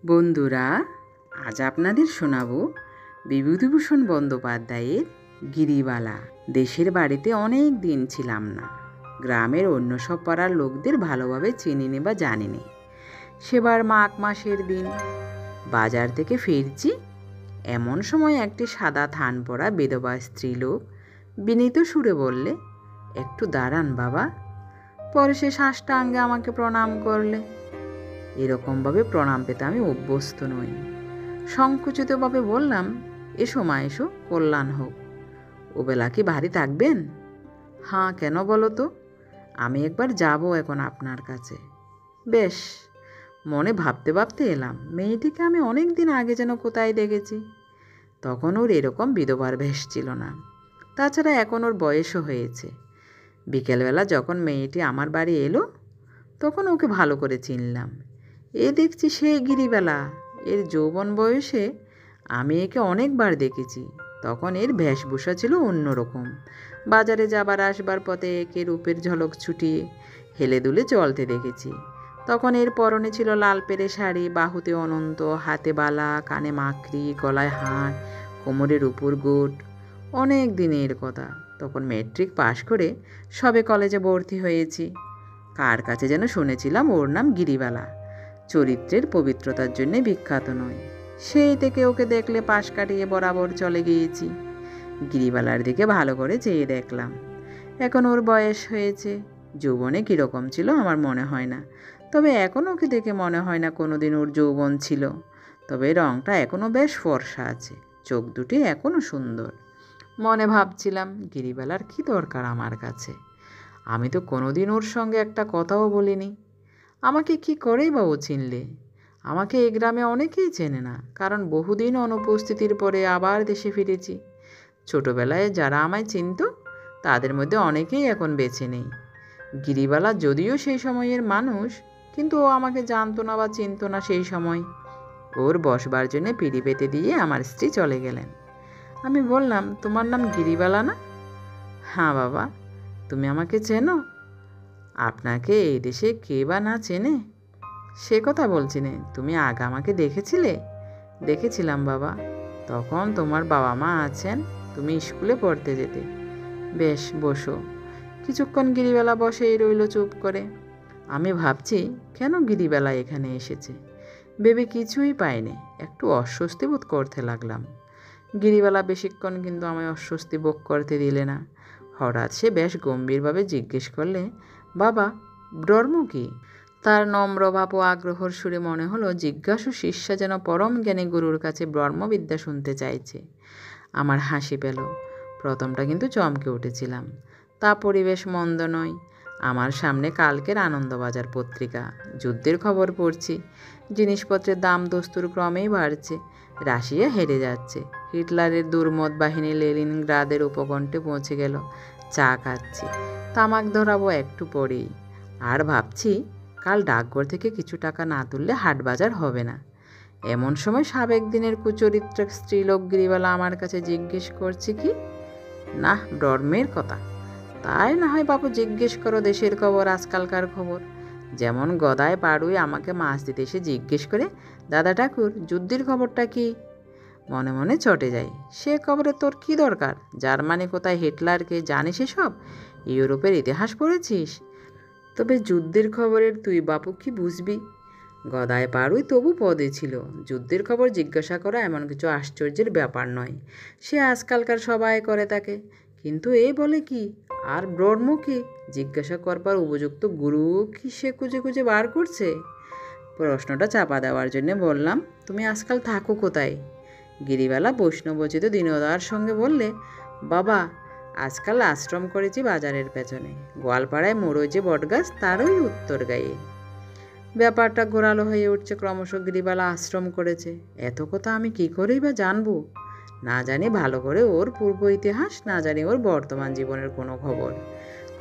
বন্ধুরা, আজ আপনাদের শোনাবো বিভূতিভূষণ বন্দ্যোপাধ্যায়ের গিরিবালা। দেশের বাড়িতে অনেক দিন ছিলাম না। গ্রামের অন্য সব পাড়ার লোকদের ভালোভাবে চিনিনি বা জানিনি। সেবার মাঘ মাসের দিন বাজার থেকে ফিরছি। এমন সময় একটি সাদা থান পরা বিধবা স্ত্রীলোক বিনীত সুরে বললে, একটু দাঁড়ান বাবা। পরে সে সাষ্টাঙ্গে আমাকে প্রণাম করলে। এরকমভাবে প্রণাম পেতে আমি অভ্যস্ত নই। সংকুচিতভাবে বললাম, এসো মা, এসো, কল্যাণ হোক। ওবেলা কি ভারী থাকবেন? হ্যাঁ, কেন বলো তো? আমি একবার যাব এখন আপনার কাছে। বেশ। মনে ভাবতে ভাবতে এলাম, মেয়েটিকে আমি অনেক দিন আগে যেন কোথায় দেখেছি। তখন ওর এরকম বিধবার ভেষ ছিল না। তাছাড়া এখন ওর বয়সও হয়েছে। বিকেলবেলা যখন মেয়েটি আমার বাড়ি এলো, তখন ওকে ভালো করে চিনলাম। এ দেখছি সে গিরিবেলা। এর যৌবন বয়সে আমি একে অনেকবার দেখেছি। তখন এর বেশভূষা ছিল অন্যরকম। বাজারে যাবার আসবার পথে একে রূপের ঝলক ছুটিয়ে হেলে দুলে চলতে দেখেছি। তখন এর পরনে ছিল লাল পেরে শাড়ি, বাহুতে অনন্ত, হাতে বালা, কানে মাকড়ি, গলায় হার, কোমরের উপর গোট। অনেক দিনের কথা। তখন মেট্রিক পাশ করে সবে কলেজে ভর্তি হয়েছি। কার কাছে যেন শুনেছিলাম ওর নাম গিরিবালা। চরিত্রের পবিত্রতার জন্যে বিখ্যাত নয়। সেই থেকে ওকে দেখলে পাশ কাটিয়ে বরাবর চলে গিয়েছি। গিরিবালার দিকে ভালো করে চেয়ে দেখলাম। এখন ওর বয়স হয়েছে। যৌবনে কীরকম ছিল আমার মনে হয় না। তবে এখন ওকে দেখে মনে হয় না কোনোদিন ওর যৌবন ছিল। তবে রঙটা এখনও বেশ ফর্সা আছে। চোখ দুটি এখনও সুন্দর। মনে ভাবছিলাম, গিরিবালার কী দরকার আমার কাছে? আমি তো কোনোদিন ওর সঙ্গে একটা কথাও বলিনি। আমাকে কি করেই বা ও চিনলে? আমাকে এই গ্রামে অনেকেই চেনে না, কারণ বহুদিন অনুপস্থিতির পরে আবার দেশে ফিরেছি। ছোটবেলায় যারা আমায় চিনত, তাদের মধ্যে অনেকেই এখন বেঁচে নেই। গিরিবালা যদিও সেই সময়ের মানুষ, কিন্তু ও আমাকে জানতো না বা চিনত না সেই সময়। ওর বসবার জন্যে পিঁড়ি পেতে দিয়ে আমার স্ত্রী চলে গেলেন। আমি বললাম, তোমার নাম গিরিবালা না? হ্যাঁ বাবা। তুমি আমাকে চেনো? আপনাকে এই দেশে কে বা না চেনে? সে কথা বলছি নে। তুমি আগে আমাকে দেখেছিলে? দেখেছিলাম বাবা। তখন তোমার বাবা মা আছেন, তুমি স্কুলে পড়তে যেতে। বেশ, বসো। কিছুক্ষণ গিরিবেলা বসেই রইল চুপ করে। আমি ভাবছি, কেন গিরিবেলা এখানে এসেছে। ভেবে কিছুই পাইনি। একটু অস্বস্তি বোধ করতে লাগলাম। গিরিবেলা বেশিক্ষণ কিন্তু আমায় অস্বস্তি বোধ করতে দিলে না। হঠাৎ সে বেশ গম্ভীরভাবে জিজ্ঞেস করলে, বাবা, ধর্ম কী? তার নম্র ভাব ও আগ্রহর সুরে মনে হলো জিজ্ঞাসু শিষ্যা যেন পরম জ্ঞানী গুরুর কাছে ব্রহ্মবিদ্যা শুনতে চাইছে। আমার হাসি পেল। প্রথমটা কিন্তু চমকে উঠেছিলাম। তা পরিবেশ মন্দ নয়। আমার সামনে কালকের আনন্দবাজার পত্রিকা। যুদ্ধের খবর পড়ছি। জিনিসপত্রের দাম দস্তুর ক্রমেই বাড়ছে। রাশিয়া হেরে যাচ্ছে। হিটলারের দুর্মত বাহিনী লেনিনগ্রাদের উপকণ্ঠে পৌঁছে গেল। চা খাচ্ছি। তামাক ধরাবো একটু পরেই। আর ভাবছি, কাল ডাকঘর থেকে কিছু টাকা না তুললে হাট বাজার হবে না। এমন সময় সাবেক দিনের কুচরিত্র স্ত্রীলোক গিরিবালা আমার কাছে জিজ্ঞেস করছে কি? না, ধর্মের কথা। তাই না হয় বাবু জিজ্ঞেস করো দেশের খবর, আজকালকার খবর। যেমন গদায় পাড়ুই আমাকে মাছ দিতে এসে জিজ্ঞেস করে, দাদা ঠাকুর, যুদ্ধের খবরটা কি? মনে মনে চটে যাই। সে খবরে তোর কি দরকার? জার্মানি কোথায়, হিটলারকে জানিস এসব? ইউরোপের ইতিহাস পড়েছিস? তবে যুদ্ধের খবরের তুই বাপু কি বুঝবি? গদায় পাড়ুই তবু পদে ছিল। যুদ্ধের খবর জিজ্ঞাসা করা এমন কিছু আশ্চর্যের ব্যাপার নয়। সে আজকালকার সবাই করে থাকে। কিন্তু এ বলে কি? আর ব্রহ্ম কি? জিজ্ঞাসা করবার উপযুক্ত গুরু কি সে খুঁজে খুঁজে বার করছে? প্রশ্নটা চাপা দেওয়ার জন্যে বললাম, তুমি আজকাল থাকো কোথায়? গিরিবালা বৈষ্ণবোচিত দীনতার সঙ্গে বললে, বাবা, আজকাল আশ্রম করেছি বাজারের পেছনে। গোয়ালপাড়ায় মোড়ো যে বটগাছ, তারই উত্তর গায়ে। ব্যাপারটা ঘোরালো হয়ে উঠছে ক্রমশ। গিরিবালা আশ্রম করেছে, এত কথা আমি কি করেই বা জানবো? না জানি ভালো করে ওর পূর্ব ইতিহাস, না জানি ওর বর্তমান জীবনের কোনো খবর।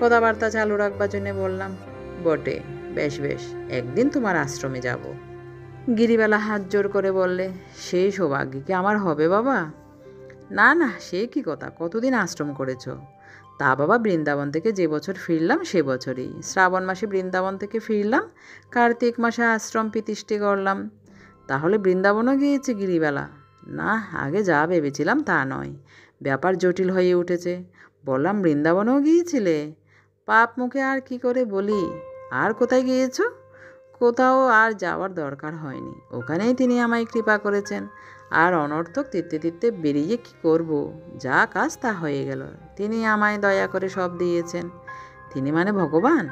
কথাবার্তা চালু রাখবার জন্যে বললাম, বটে, বেশ বেশ, একদিন তোমার আশ্রমে যাব। গিরিবালা হাত জোর করে বললে, সেই সৌভাগ্য কি আমার হবে বাবা? না না, সে কি কথা, কতদিন আশ্রম করেছ? তা বাবা, বৃন্দাবন থেকে যে বছর ফিরলাম সে বছরই। শ্রাবণ মাসে বৃন্দাবন থেকে ফিরলাম, কার্তিক মাসে আশ্রম প্রতিষ্ঠা করলাম। তাহলে বৃন্দাবনও গিয়েছে গিরিবালা? না, আগে যা ভেবেছিলাম তা নয়, ব্যাপার জটিল হয়ে উঠেছে। বললাম, বৃন্দাবনও গিয়েছিলে? পাপ মুখে আর কি করে বলি। আর কোথায় গিয়েছো? কোথাও আর যাওয়ার দরকার হয়নি, ওখানেই তিনি আমায় কৃপা করেছেন। আর অনর্থক তিত্তে তিত্তে বেরিয়ে কি করব, যা কাজ তা হয়ে গেল। তিনি আমায় দয়া করে সব দিয়েছেন। তিনি মানে ভগবান?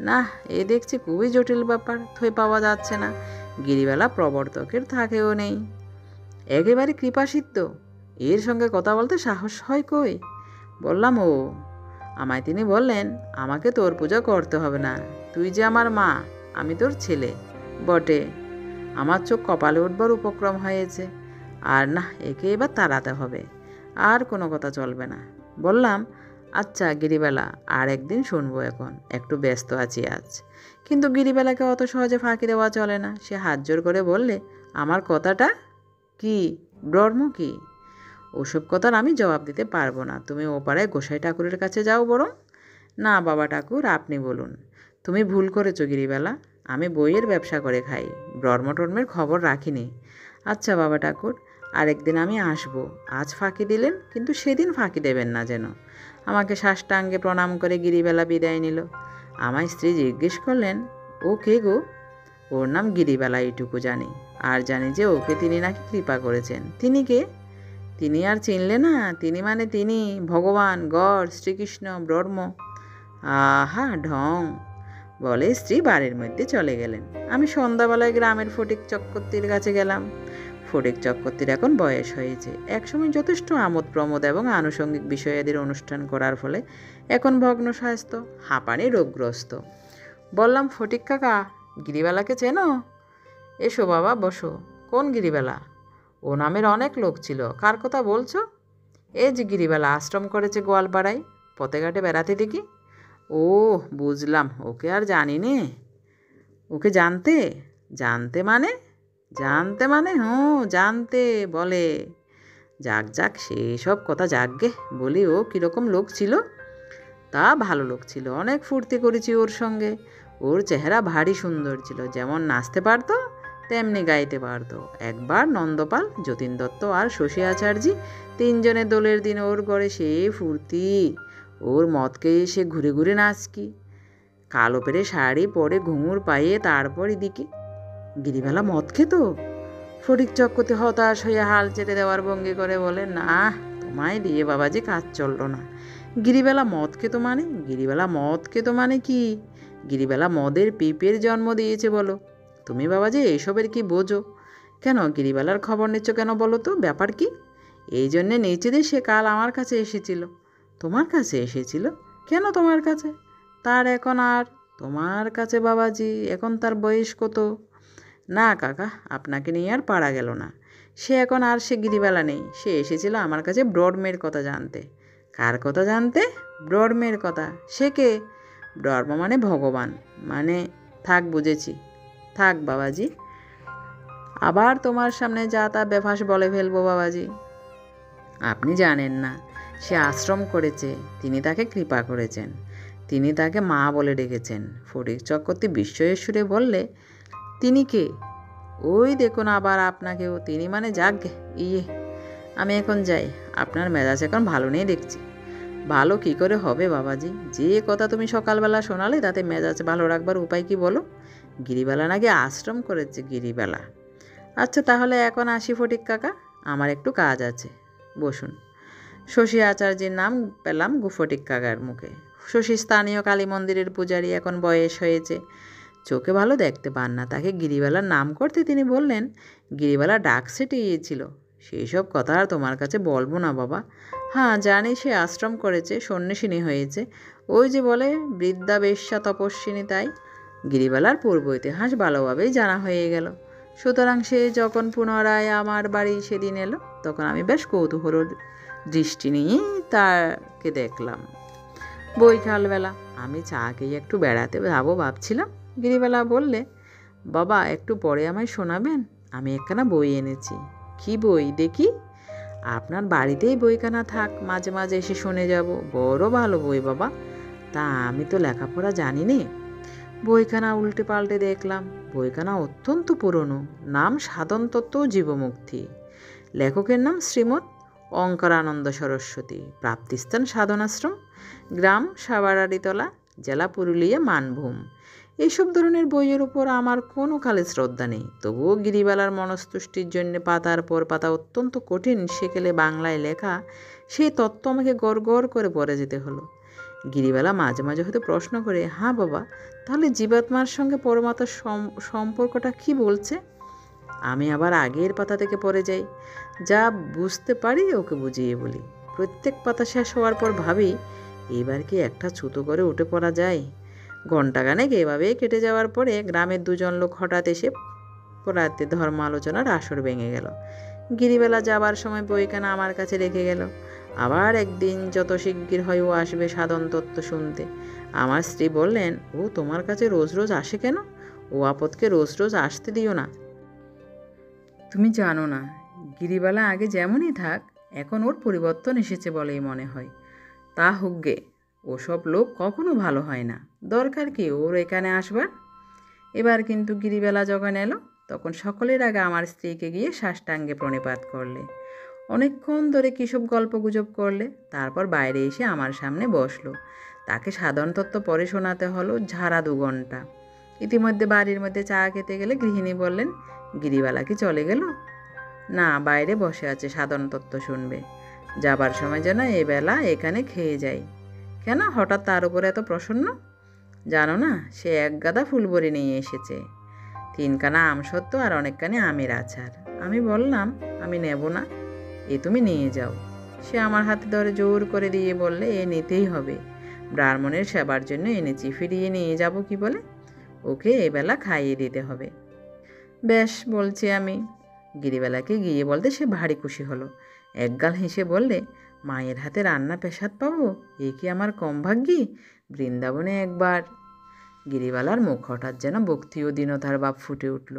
না, এ দেখছি খুবই জটিল ব্যাপার, থই পাওয়া যাচ্ছে না। গিরিবালা প্রবর্তকের থাকেও নেই, একেবারে কৃপাসিদ্ধ। এর সঙ্গে কথা বলতে সাহস হয় কই? বললাম, ও আমায় তিনি বললেন, আমাকে তোর পূজা করতে হবে না, তুই যে আমার মা, আমি তোর ছেলে বটে। আমার চোখ কপালে উঠবার উপক্রম হয়েছে। আর না, একে এবার তাড়াতে হবে, আর কোনো কথা চলবে না। বললাম, আচ্ছা গিরিবালা, আর একদিন শুনবো, এখন একটু ব্যস্ত আছি আজ। কিন্তু গিরিবালাকে অত সহজে ফাঁকি দেওয়া চলে না। সে হাত জোর করে বললে, আমার কথাটা কি, ব্রহ্ম কি? ওসব কথার আমি জবাব দিতে পারবো না, তুমি ওপাড়ায় গোসাই ঠাকুরের কাছে যাও বরং। না বাবা ঠাকুর, আপনি বলুন। তুমি ভুল করেছো গিরিবালা, আমি বইয়ের ব্যবসা করে খাই, ব্রহ্মটর্মের খবর রাখিনি। আচ্ছা বাবা ঠাকুর, আরেকদিন আমি আসবো। আজ ফাঁকি দিলেন, কিন্তু সেদিন ফাঁকি দেবেন না যেন। আমাকে সাষ্টাঙ্গে প্রণাম করে গিরিবালা বিদায় নিল। আমার স্ত্রী জিজ্ঞেস করলেন, ও কে গো? ওর নাম গিরিবালা, এইটুকু জানি। আর জানি যে ওকে তিনি নাকি কৃপা করেছেন। তিনি কে? তিনি আর চিনলে না? তিনি মানে তিনি, ভগবান, গড়, শ্রীকৃষ্ণ, ব্রহ্ম। আহা ঢং, বলে স্ত্রী বাড়ির মধ্যে চলে গেলেন। আমি সন্ধ্যাবেলায় গ্রামের ফটিক চক্রবর্তীর কাছে গেলাম। ফটিক চক্রবর্তীর এখন বয়স হয়েছে। একসময় যথেষ্ট আমোদ প্রমোদ এবং আনুষঙ্গিক বিষয়াদির অনুষ্ঠান করার ফলে এখন ভগ্ন স্বাস্থ্য, হাঁপানি রোগগ্রস্ত। বললাম, ফটিক কাকা, গিরিবালাকে চেনো? এসো বাবা, বসো। কোন গিরিবালা? ও নামের অনেক লোক ছিল, কার কথা বলছো? এই যে গিরিবালা আশ্রম করেছে গোয়ালপাড়ায়, পথে ঘাটে বেড়াতে দেখি। ও বুঝলাম, ওকে আর জানি নে। ওকে জানতে? জানতে মানে? জানতে মানে জানতে বলে। যাক যাক, সেই সব কথা যাকগে। বলি, ও কীরকম লোক ছিল? তা ভালো লোক ছিল, অনেক ফুর্তি করেছি ওর সঙ্গে। ওর চেহারা ভারী সুন্দর ছিল, যেমন নাচতে পারতো তেমনি গাইতে পারতো। একবার নন্দপাল, যতীন দত্ত আর শশী আচার্যি তিনজনের দোলের দিন ওর ঘরে সে ফুর্তি। ওর মদকে এসে ঘুরে ঘুরে নাচকি, কালো পেরে শাড়ি পরে ঘুঙুর পাইয়ে তারপর এদিকে। গিরিবালা মদ খেত? ফটিক চক্রবর্তী হতাশ হয়ে হাল ছেড়ে দেওয়ার ভঙ্গি করে বলে, না, তোমায় দিয়ে বাবাজি কাজ চললো না। গিরিবেলা মদ খেত মানে? গিরিবেলা মদ খেত মানে কি? গিরিবেলা মদের পিপের জন্ম দিয়েছে বলো। তুমি বাবাজি এইসবের কি বোঝো? কেন গিরিবেলার খবর নিচ্ছ কেন বলো তো, ব্যাপার কি? এই জন্যে নেচে দিয়ে সে কাল আমার কাছে এসেছিল। তোমার কাছে এসেছিল? কেন তোমার কাছে? তার এখন আর তোমার কাছে বাবাজি, এখন তার বয়স কত? না কাকা, আপনাকে নিয়ে আর পারা গেল না। সে এখন আর সে গিরিবালা নেই। সে এসেছিল আমার কাছে ব্রহ্মের কথা জানতে। কার কথা জানতে? ব্রহ্মের কথা। সে কে? ব্রহ্ম মানে ভগবান, মানে। থাক, বুঝেছি। থাক বাবাজি, আবার তোমার সামনে যা তা বেফাস বলে ফেলবো বাবাজি। আপনি জানেন না, সে আশ্রম করেছে, তিনি তাকে কৃপা করেছেন, তিনি তাকে মা বলে ডেকেছেন। ফটিক চক্রবর্তী বিস্ময়ের সুরে বললে, তিনি কে? ওই দেখুন আবার আপনাকেও তিনি মানে। যাক ইয়ে, আমি এখন যাই, আপনার মেজাজ এখন ভালো নেই দেখছি। ভালো কি করে হবে বাবাজি? যে কথা তুমি সকালবেলা শোনালে তাতে মেজাজ ভালো রাখবার উপায় কি বলো? গিরিবালা নাকি আশ্রম করেছে? গিরিবালা? আচ্ছা তাহলে এখন আসি ফটিক কাকা, আমার একটু কাজ আছে। বসুন। শশী আচার্যের নাম পেলাম ফটিক কাকার মুখে। শশী স্থানীয় কালী মন্দিরের পূজারী, এখন বয়স হয়েছে, চোখে ভালো দেখতে পান না। তাকে গিরিবালার নাম করতে তিনি বললেন, গিরিবালা ডাক সেটিয়েছিল। সেই সব কথা আর তোমার কাছে বলবো না বাবা। হ্যাঁ জানি, সে আশ্রম করেছে, সন্ন্যাসিনী হয়েছে, ওই যে বলে বৃদ্ধা বেশ্যা তপস্বিনী। তাই গিরিবালার পূর্ব ইতিহাস ভালোভাবেই জানা হয়ে গেল। সুতরাং সে যখন পুনরায় আমার বাড়ি সেদিন এলো, তখন আমি বেশ কৌতূহল দৃষ্টি নিয়েই তাকে দেখলাম। বৈকালবেলা আমি চা খেয়ে একটু বেড়াতে যাবো ভাবছিলাম। গিরিবালা বললে, বাবা একটু পরে আমায় শোনাবেন, আমি একখানা বই এনেছি। কি বই দেখি? আপনার বাড়িতেই বইখানা থাক, মাঝে মাঝে এসে শুনে যাব। বড় ভালো বই বাবা। তা আমি তো লেখাপড়া জানি নে। বইখানা উল্টে পাল্টে দেখলাম। বইখানা অত্যন্ত পুরনো, নাম সাধন তত্ত্ব ও জীবমুক্তি। লেখকের নাম শ্রীমৎ অঙ্কারানন্দ সরস্বতী, প্রাপ্তিস্থান সাধনাশ্রম, গ্রাম সাবারারিতলা, জেলা পুরুলিয়া, মানভূম। এইসব ধরনের বইয়ের উপর আমার কোনো কালে শ্রদ্ধা নেই, তবুও গিরিবালার মনস্তুষ্টির জন্যে পাতার পর পাতা অত্যন্ত কঠিন সেকেলে বাংলায় লেখা সেই তত্ত্ব আমাকে গড় করে পড়ে যেতে হলো। গিরিবালা মাঝে মাঝে হয়তো প্রশ্ন করে, হ্যাঁ বাবা, তাহলে জীবাত্মার সঙ্গে পরমাত্মার সম্পর্কটা কি বলছে? আমি আবার আগের পাতা থেকে পড়ে যাই, যা বুঝতে পারি ওকে বুঝিয়ে বলি। প্রত্যেক পাতা শেষ হওয়ার পর ভাবি, এবার কি একটা ছুতো করে উঠে পড়া যায়? ঘণ্টাখানেক এভাবেই কেটে যাওয়ার পরে গ্রামের দুজন লোক হঠাৎ এসে পড়াতে ধর্ম আলোচনার আসর ভেঙে গেল। গিরিবেলা যাবার সময় বইখানা আমার কাছে রেখে গেল। আবার একদিন যত শিগগির হয় ও আসবে সাধন তত্ত্ব শুনতে। আমার স্ত্রী বললেন, ও তোমার কাছে রোজ রোজ আসে কেন? ও আপদকে রোজ রোজ আসতে দিও না। তুমি জানো না, গিরিবালা আগে যেমনই থাক, এখন ওর পরিবর্তন এসেছে বলেই মনে হয়। তা হোক গে, ওসব লোক কখনো ভালো হয় না, দরকার কি ওর এখানে আসবার? এবার কিন্তু গিরিবেলা যখন এলো, তখন সকলের আগে আমার স্ত্রীকে গিয়ে সাষ্টাঙ্গে প্রণিপাত করলে। অনেকক্ষণ ধরে কিসব গল্পগুজব করলে, তারপর বাইরে এসে আমার সামনে বসলো। তাকে সাধারণ তত্ত্ব পড়ে শোনাতে হলো ঝাড়া 2 ঘন্টা। ইতিমধ্যে বাড়ির মধ্যে চা খেতে গেলে গৃহিণী বললেন, গিরিবালা কি চলে গেল? না, বাইরে বসে আছে, সাধারণ তত্ত্ব শুনবে। যাবার সময় যেন এবেলা এখানে খেয়ে যাই। কেন হঠাৎ তার উপরে এত প্রসন্ন? জানো না, সে 1 গাদা ফুলবড়ি নিয়ে এসেছে, 3 কানা আমসত্ত্ব আর অনেকখানি আমের আচার। আমি বললাম, আমি নেব না, এ তুমি নিয়ে যাও। সে আমার হাতে ধরে জোর করে দিয়ে বললে, এ নিতেই হবে, ব্রাহ্মণের সেবার জন্য এনেছি, ফিরিয়ে নিয়ে যাব কি বলে? ওকে এবেলা খাইয়ে দিতে হবে। বেশ বলছি আমি। গিরিবেলাকে গিয়ে বলতে সে ভারী খুশি হলো। একগাল হেসে বললে, মায়ের হাতে রান্না পেশাদ পাবো, এ কি আমার কম ভাগ্যি? বৃন্দাবনে একবার। গিরিবালার মুখ হঠাৎ যেন ভক্তি ও দীনতার ভাব ফুটে উঠল।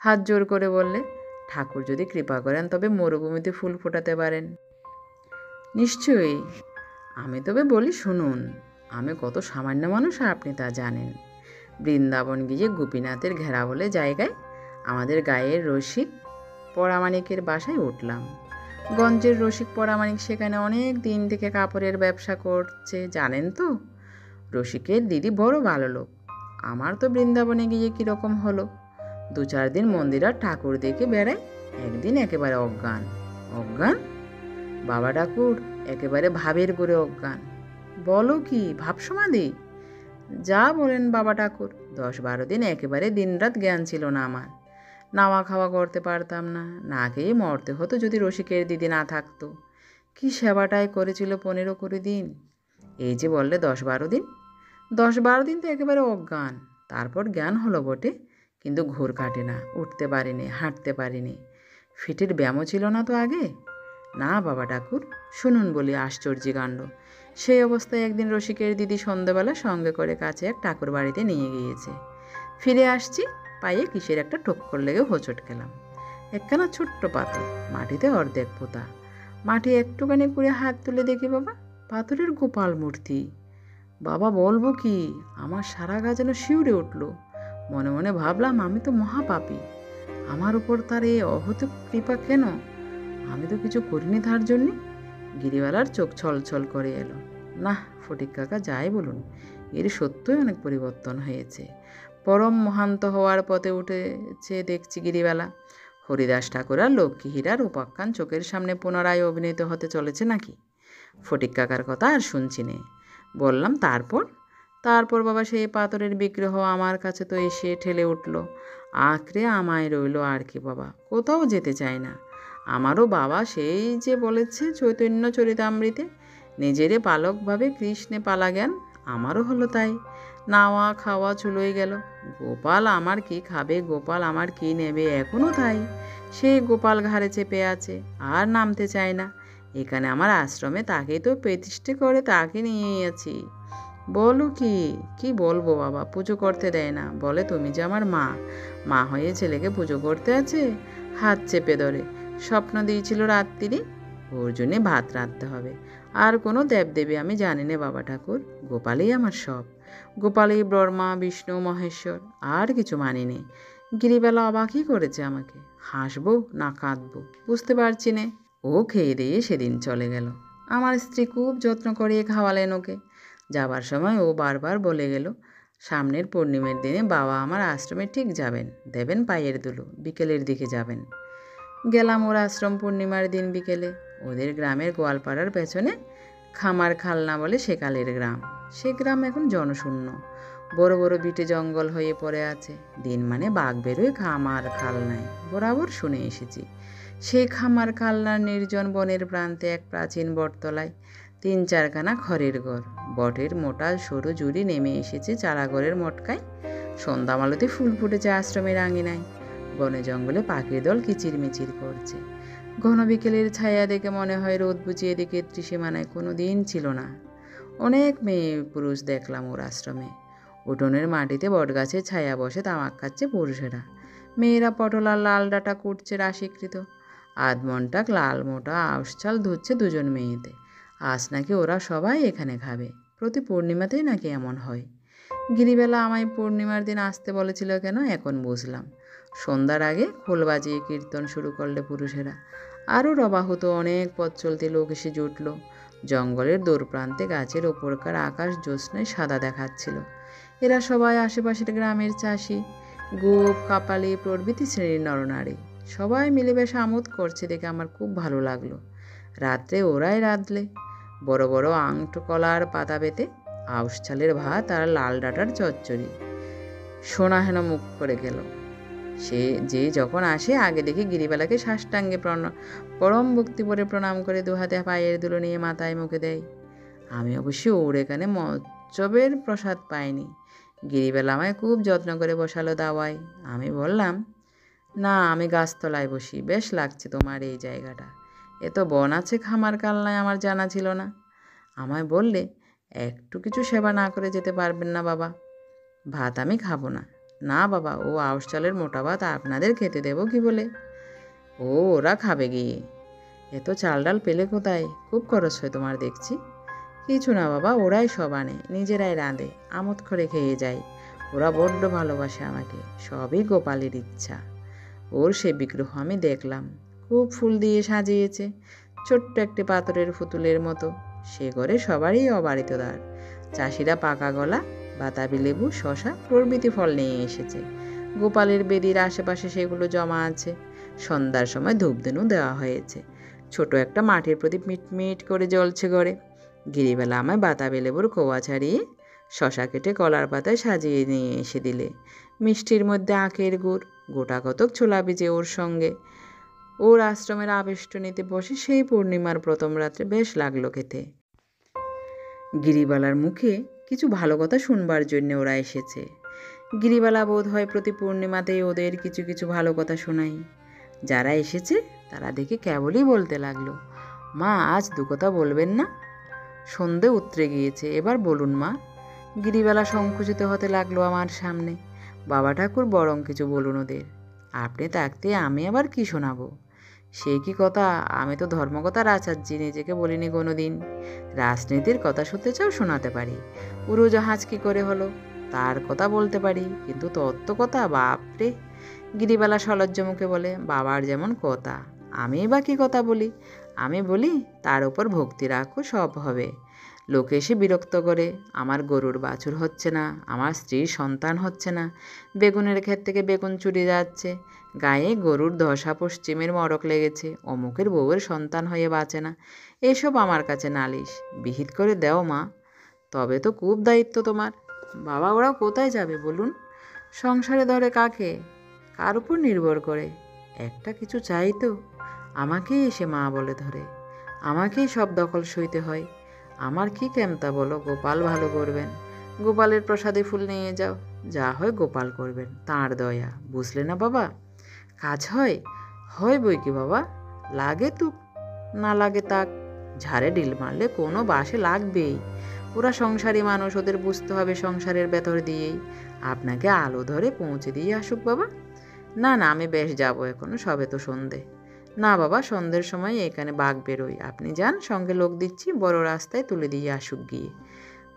হাত জোর করে বললে, ঠাকুর যদি কৃপা করেন তবে মরুভূমিতে ফুল ফোটাতে পারেন। নিশ্চয়ই। আমি তবে বলি শুনুন, আমি কত সামান্য মানুষ আপনি তা জানেন। বৃন্দাবন গিয়ে গোপীনাথের ঘেরা বলে জায়গায় আমাদের গায়ের রসিক পরামানিকের বাসায় উঠলাম। গঞ্জের রসিক পরামানিক সেখানে অনেক দিন থেকে কাপড়ের ব্যবসা করছে, জানেন তো। রসিকের দিদি বড় ভালো লোক। আমার তো বৃন্দাবনে গিয়ে কীরকম হলো, 2-4 দিন মন্দির আর ঠাকুর দেখে বেড়াই, একদিন একেবারে অজ্ঞান। অজ্ঞান? বাবা ঠাকুর একেবারে ভাবের করে অজ্ঞান। বলো কি, ভাব সমাধি? যা বলেন বাবা ঠাকুর, 10-12 দিন একেবারে দিনরাত জ্ঞান ছিল না আমার। নাওয়া খাওয়া করতে পারতাম না, না খেয়ে মরতে হতো যদি রসিকের দিদি না থাকতো। কি সেবাটাই করেছিল 15-20 দিন। এই যে বললে 10-12 দিন, 10-12 দিন তো একেবারে অজ্ঞান। তারপর জ্ঞান হলো বটে, কিন্তু ঘোর কাটে না, উঠতে পারিনি, হাঁটতে পারিনি। ফিটের ব্যায়ামও ছিল না তো আগে। না বাবা ঠাকুর, শুনুন বলি আশ্চর্য কাণ্ড। সেই অবস্থায় একদিন রসিকের দিদি সন্ধ্যাবেলা সঙ্গে করে কাছে এক ঠাকুর বাড়িতে নিয়ে গিয়েছে। ফিরে আসছি, পায়ে কিসের একটা ঠক্কর লেগে হোঁচট খেলাম। একখানা ছোট্ট পাথর, মাটিতে অর্ধেক পোতা। মাটি একটুখানি করে হাত তুলে দেখি বাবা, পাথরের গোপাল মূর্তি। বাবা বলবো কি, আমার সারা গা যেন শিউরে উঠল। মনে মনে ভাবলাম, আমি তো মহাপাপী, আমার উপর তার এই অহত কৃপা কেন? আমি তো কিছু করিনি তার জন্যে। গিরিবালার চোখ ছলছল করে এলো। না ফটিক কাকা, যাই বলুন, এর সত্যই অনেক পরিবর্তন হয়েছে। পরম মহান্ত হওয়ার পথে উঠেছে দেখছি গিরিবালা। হরিদাস ঠাকুর আর লক্ষ্মী হীরার উপাখ্যান চোখের সামনে পুনরায় অভিনীত হতে চলেছে নাকি? ফটিক কাকার কথা আর শুনছি নে। বললাম, তারপর বাবা সেই পাথরের বিগ্রহ আমার কাছে তো এসে ঠেলে উঠল, আঁকড়ে আমায় রইল। আর কি বাবা, কোথাও যেতে চায় না। আমারও বাবা সেই যে বলেছে চৈতন্য চরিতামৃতে, নিজেরে পালকভাবে কৃষ্ণে পালা জ্ঞান, আমারও হলো তাই। নাওয়া খাওয়া চুলোই গেল। গোপাল আমার কি খাবে, গোপাল আমার কি নেবে, এখনও তাই। সেই গোপাল ঘাড়ে চেপে আছে, আর নামতে চায় না। এখানে আমার আশ্রমে তাকেই তো প্রতিষ্ঠে করে তাকে নিয়েই আছি। বলো কি বলবো বাবা, পুজো করতে দেয় না, বলে তুমি যে আমার মা হয়ে ছেলেকে পুজো করতে আছে। হাত চেপে ধরে স্বপ্ন দিয়েছিল রাত্রি, ওর জন্যে ভাত রাঁধতে হবে। আর কোনো দেবদেবী আমি জানি না বাবা ঠাকুর, গোপালই আমার সব। গোপালই ব্রহ্মা বিষ্ণু মহেশ্বর, আর কিছু মানি নে। গিরিবালা অবাকই করেছে আমাকে। হাসবো না কাঁদবো বুঝতে পারছি নে। ও খেয়ে দিয়ে সেদিন চলে গেল। আমার স্ত্রী খুব যত্ন করিয়ে খাওয়ালেন ওকে। যাবার সময় ও বারবার বলে গেল, সামনের পূর্ণিমার দিনে বাবা আমার আশ্রমে ঠিক যাবেন, দেবেন পায়ের ধুলো, বিকেলের দিকে যাবেন। গেলাম ওর আশ্রম পূর্ণিমার দিন বিকেলে। ওদের গ্রামের গোয়ালপাড়ার পেছনে খামার খালনা বলে সেকালের গ্রাম। সে গ্রাম এখন জনশূন্য, বড় বড় বিটে জঙ্গল হয়ে পড়ে আছে। দিন মানে বাঘ বেরোয় খামার খালনায়, বরাবর শুনে এসেছি। সেই খামার খালনার নির্জন বনের প্রান্তে এক প্রাচীন বটতলায় 3-4খানা খড়ের ঘর। বটের মোটা সরু জুড়ি নেমে এসেছে চারাঘরের মটকায়। সন্ধ্যামালতে ফুল ফুটেছে আশ্রমের আঙিনায়। বনে জঙ্গলে পাখির দল কিচিরমিচির করছে। ঘন বিকেলের ছায়া দেখে মনে হয় রোদ বুঝিয়ে দিকে ত্রিসীমানায় কোনো দিন ছিল না। অনেক মেয়ে পুরুষ দেখলাম ওর আশ্রমে। উঠোনের মাটিতে বটগাছের ছায়া বসে তামাক খাচ্ছে পুরুষেরা। মেয়েরা পটল আর লাল ডাঁটা কুটছে রাশিকৃত। আধমনটাক লাল মোটা আউশ চাল ধুচ্ছে দুজন মেয়েতে। আজ নাকি ওরা সবাই এখানে খাবে। প্রতি পূর্ণিমাতেই নাকি এমন হয়। গিরিবেলা আমায় পূর্ণিমার দিন আসতে বলেছিল কেন এখন বুঝলাম। সন্ধ্যার আগে খোল বাজিয়ে কীর্তন শুরু করলে পুরুষেরা। আরও রবাহুত অনেক পথ চলতে লোক এসে জুটল। জঙ্গলের দূর প্রান্তে গাছের ওপরকার আকাশ জ্যোৎস্নায় সাদা দেখাচ্ছিল। এরা সবাই আশেপাশের গ্রামের চাষি, গোপ কাপালি প্রভৃতি শ্রেণীর নরনারী। সবাই মিলে বেশ আমোদ করছে দেখে আমার খুব ভালো লাগলো। রাত্রে ওরাই রাঁধলে বড় বড় আংটো কলার পাতা পেতে আউশ চালের ভাত আর লাল ডাঁটার চচ্চড়ি। সোনা হেন মুখ করে গেল। সে যে যখন আসে আগে দেখি গিরিবালাকে সাষ্টাঙ্গে পরম ভক্তি করে প্রণাম করে দুহাতে পায়ের ধুলো নিয়ে মাথায় মুখে দেয়। আমি অবশ্য ওর এখানে মৎসবের প্রসাদ পাইনি। গিরিবেলা আমায় খুব যত্ন করে বসালো দাওয়ায়। আমি বললাম, না, আমি গাছতলায় বসি, বেশ লাগছে তোমার এই জায়গাটা। এত বন আছে খামার কালনায়, আমার জানা ছিল না। আমায় বললে, একটু কিছু সেবা না করে যেতে পারবেন না বাবা? ভাত আমি খাবো না। না বাবা, ও আউশ চালের মোটা ভাত আপনাদের খেতে দেবো কি বলে? ওরা খাবে গিয়ে। এত চাল ডাল পেলে কোথায়? খুব খরচ হয় তোমার দেখছি। কিছু না বাবা, ওরাই সব আনে, নিজেরাই রাঁধে, আমোদ করে খেয়ে যায়। ওরা বড্ড ভালোবাসে আমাকে, সবই গোপালের ইচ্ছা। ওর সে বিগ্রহ আমি দেখলাম, খুব ফুল দিয়ে সাজিয়েছে, ছোট্ট একটি পাথরের পুতুলের মতো। সে ঘরে সবারই অবারিত দ্বার। চাষিরা পাকা গলা, বাতাবি লেবু, শশা প্রভৃতি ফল নিয়ে এসেছে। গোপালের বেদির আশেপাশে সেগুলো জমা আছে। সন্ধ্যার সময় ধূপধেনু দেওয়া হয়েছে। ছোট একটা মাটির প্রদীপ মিটমিট করে জ্বলছে ঘরে। গিরিবেলা আমায় বাতাবি লেবুর কোয়া ছাড়িয়ে শশা কেটে কলার পাতায় সাজিয়ে নিয়ে এসে দিলে। মিষ্টির মধ্যে আখের গুড়, গোটা কতক ছোলা বীজে ওর সঙ্গে। ওর আশ্রমের আবেষ্টনীতে বসে সেই পূর্ণিমার প্রথম রাত্রে বেশ লাগলো খেতে। গিরিবালার মুখে কিছু ভালো কথা শুনবার জন্য ওরা এসেছে। গিরিবালা বোধ হয় প্রতি পূর্ণিমাতেই ওদের কিছু কিছু ভালো কথা শোনাই। যারা এসেছে তারা দেখে কেবলই বলতে লাগলো, মা আজ 2 কথা বলবেন না? সন্ধে উতরে গিয়েছে, এবার বলুন মা। গিরিবালা সংকুচিত হতে লাগলো আমার সামনে। বাবা ঠাকুর বরং কিছু বলুন ওদের। আপনি থাকতে আমি আবার কি শোনাবো? সে কি কথা, আমি তো ধর্মকথার আচার্যি নিজেকে বলিনি কোনো দিন। রাজনীতির কথা শুনতে চাও শোনাতে পারি। উড়োজাহাজ কি করে হলো তার কথা বলতে পারি, কিন্তু তত্ত্ব কথা বাপরে। গিরিবালা সলজ্জ মুখে বলে, বাবার যেমন কথা, আমি বা কি কথা বলি? আমি বলি, তার উপর ভক্তি রাখো, সব হবে। লোকে এসে বিরক্ত করে, আমার গরুর বাছুর হচ্ছে না, আমার স্ত্রীর সন্তান হচ্ছে না, বেগুনের ক্ষেত থেকে বেগুন চুরি যাচ্ছে, গায়ে গরুর দশা পশ্চিমের মড়ক লেগেছে, অমুকের বউয়ের সন্তান হয়ে বাঁচে না। এসব আমার কাছে নালিশ বিহিত করে দেও মা। তবে তো খুব দায়িত্ব তোমার। বাবা, ওরা কোথায় যাবে বলুন? সংসারে ধরে কাকে, কার উপর নির্ভর করে? একটা কিছু চাই তো, আমাকেই এসে মা বলে ধরে, আমাকেই সব দখল সইতে হয়। আমার কি কেমতা বলো? গোপাল ভালো করবেন, গোপালের প্রসাদে ফুল নিয়ে যাও, যা হয় গোপাল করবেন, তাঁর দয়া, বুঝলে না বাবা? কাজ হয়, হয় বই কি বাবা, লাগে তো, না লাগে তাক, ঝাড়ে ডিল মারলে কোনো বাসে লাগবেই। ওরা সংসারী মানুষ, ওদের বুঝতে হবে সংসারের ভেতর দিয়েই। আপনাকে আলো ধরে পৌঁছে দিয়ে আসুক বাবা। না না, আমি বেশ যাবো, এখনো সবে তো সন্ধে। না বাবা, সন্ধ্যের সময় এখানে বাঘ বেরোয়, আপনি যান, সঙ্গে লোক দিচ্ছি, বড় রাস্তায় তুলে দিয়ে আসুক গিয়ে।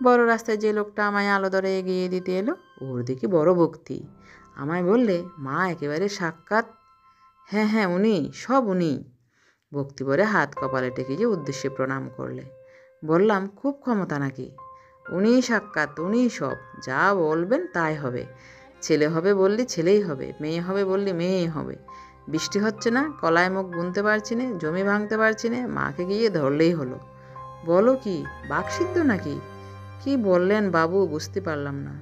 বড় রাস্তায় যে লোকটা আমায় আলো ধরে এগিয়ে দিতে এলো, ওর দিকে বড় ভক্তি। আমায় বললে, মা একেবারে সাক্ষাৎ। হ্যাঁ হ্যাঁ, উনি, সব উনি। ভক্তিভরে হাত কপালে টেকে উদ্দেশ্যে প্রণাম করলে। বললাম, খুব ক্ষমতা নাকি? উনিই সাক্ষাৎ, উনিই সব, যা বলবেন তাই হবে। ছেলে হবে বললি ছেলেই হবে, মেয়ে হবে বললি মেয়েই হবে। বৃষ্টি হচ্ছে না, কলায় মুখ বুনতে পারছি না, জমি ভাঙতে পারছি না, মাকে গিয়ে ধরলেই হলো। বলো কি, বাকসিদ্ধ নাকি? কি বললেন বাবু, বুঝতে পারলাম না।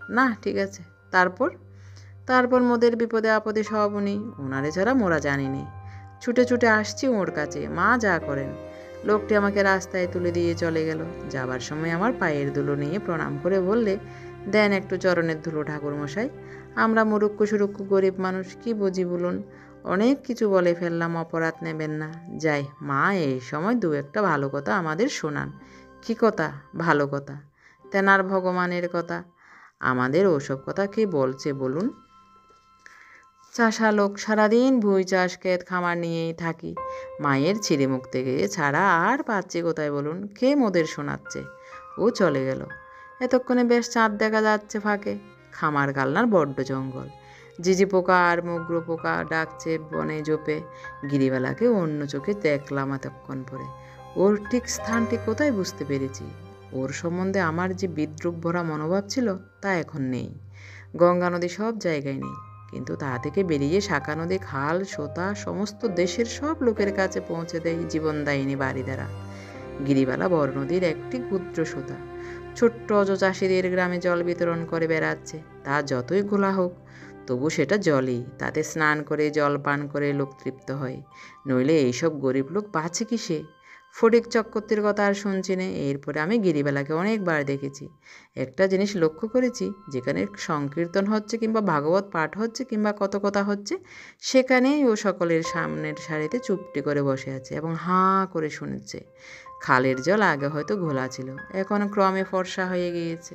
না ঠিক আছে। তারপর? তারপর মোদের বিপদে আপদে সব উনি, ওনারে ছাড়া মোরা জানি নে। ছুটে ছুটে আসছি ওর কাছে, মা যা করেন। লোকটি আমাকে রাস্তায় তুলে দিয়ে চলে গেল। যাবার সময় আমার পায়ের ধুলো নিয়ে প্রণাম করে বললে, দেন একটু চরণের ধুলো ঠাকুরমশাই। আমরা মুরুক্কু সুরুক্কু গরিব মানুষ, কি বুঝি বলুন। অনেক কিছু বলে ফেললাম, অপরাধ নেবেন না। যাই, মা এই সময় দু একটা ভালো কথা আমাদের শোনান। কি কথা? ভালো কথা। তেনার ভগবানের কথা। আমাদের ওসব কথা কে বলছে বলুন? চাষা লোক, সারাদিন ভুঁই চাষ ক্ষেত খামার নিয়েই থাকি। মায়ের ছিঁড়ে মুখ থেকে ছাড়া আর পাচ্ছি কোথায় বলুন? কে মোদের শোনাচ্ছে? ও চলে গেল। এতক্ষণে বেশ চাঁদ দেখা যাচ্ছে ফাঁকে। খামার গালনার বড্ড জঙ্গল। ঝিঝি পোকা আর মুগ্র পোকা ডাকছে বনে জোপে। গিরিবালাকে অন্য চোখে দেখলাম এতক্ষণ পরে। ওর ঠিক স্থানটি কোথায় বুঝতে পেরেছি। ওর সম্বন্ধে আমার যে বিদ্রুপ ভরা মনোভাব ছিল তা এখন নেই। গঙ্গা নদী সব জায়গায় নেই, কিন্তু তা থেকে বেরিয়ে শাখা নদী, খাল, সোতা সমস্ত দেশের সব লোকের কাছে পৌঁছে দেয় জীবনদায়িনী বাড়ি দ্বারা। গিরিবালা বড় নদীর একটি ক্ষুদ্র সোতা। ছোট্ট অজ চাষিদের গ্রামে জল বিতরণ করে বেড়াচ্ছে। তা যতই ঘোলা হোক, তবু সেটা জলই। তাতে স্নান করে জল পান করে লোক তৃপ্ত হয়। নইলে এইসব গরিব লোক বাঁচে কিসে? ফটিক চক্রবর্তীর কথা আর শুনছি নে। এরপরে আমি গিরিবালাকে অনেকবার দেখেছি। একটা জিনিস লক্ষ্য করেছি, যেখানে সংকীর্তন হচ্ছে কিংবা ভাগবত পাঠ হচ্ছে কিংবা কত কথা হচ্ছে, সেখানেই ও সকলের সামনের সারিতে চুপটি করে বসে আছে এবং হাঁ করে শুনেছে। খালের জল আগে হয়তো ঘোলা ছিল, এখন ক্রমে ফর্সা হয়ে গিয়েছে।